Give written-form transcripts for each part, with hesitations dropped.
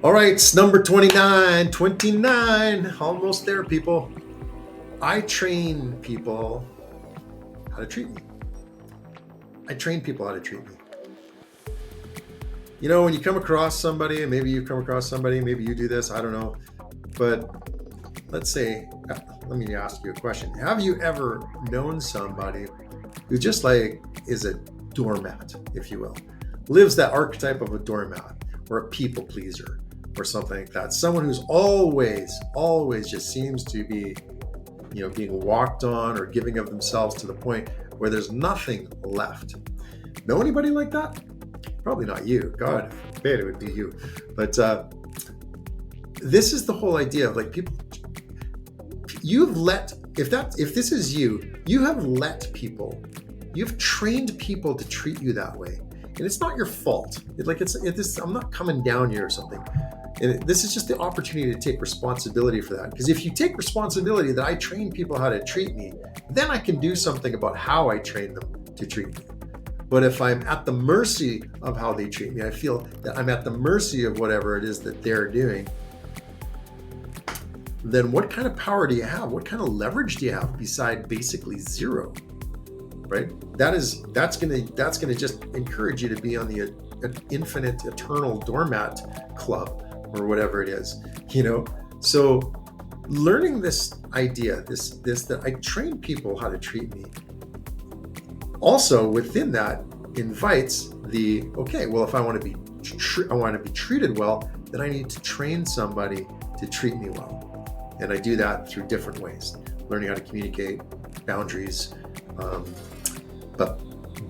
All right, it's number 29, almost there, people. I train people how to treat me. I train people how to treat me. You know, when you come across somebody, and maybe you come across somebody, maybe you do this, I don't know. But let's say, let me ask you a question. Have you ever known somebody who just like is a doormat, if you will, lives that archetype of a doormat or a people pleaser or something like that? Someone who's always just seems to be, being walked on or giving of themselves to the point where there's nothing left. Know anybody like that? Probably not you. God forbid it would be you. But this is the whole idea of like people. If this is you, you have let people. You've trained people to treat you that way, and it's not your fault. I'm not coming down here or something. And this is just the opportunity to take responsibility for that. Because if you take responsibility that I train people how to treat me, then I can do something about how I train them to treat me. But if I'm at the mercy of how they treat me, I feel that I'm at the mercy of whatever it is that they're doing, then what kind of power do you have? What kind of leverage do you have beside basically zero? Right? That's gonna just encourage you to be on the infinite eternal doormat club or whatever it is. So learning this idea, this that I train people how to treat me, also within that invites the if I want to be treated well, then I need to train somebody to treat me well. And I do that through different ways, learning how to communicate, boundaries. But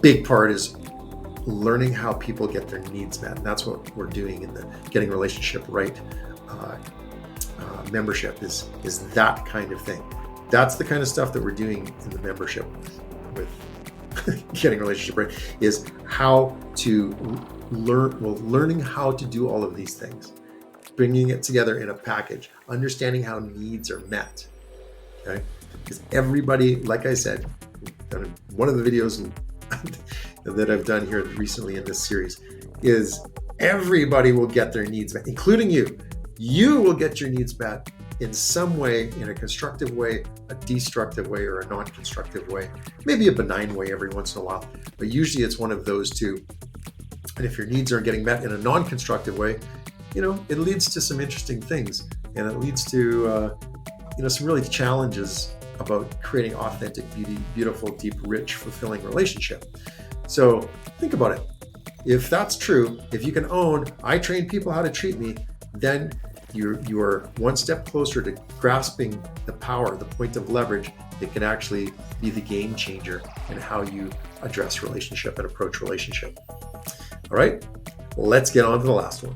big part is learning how people get their needs met. And that's what we're doing in the Getting Relationship Right membership is that kind of thing. That's the kind of stuff that we're doing in the membership with Getting Relationship Right, is how to learning how to do all of these things, bringing it together in a package, understanding how needs are met. Okay, because everybody, like I said, one of the videos that I've done here recently in this series is everybody will get their needs met, including you. You will get your needs met in some way, in a constructive way, a destructive way, or a non-constructive way, maybe a benign way every once in a while, but usually it's one of those two. And if your needs aren't getting met in a non-constructive way, it leads to some interesting things, and it leads to some really challenges about creating authentic, beautiful, deep, rich, fulfilling relationship. So think about it. If that's true, if you can own, I train people how to treat me, then you are one step closer to grasping the power, the point of leverage that can actually be the game changer in how you address relationship and approach relationship. All right, let's get on to the last one.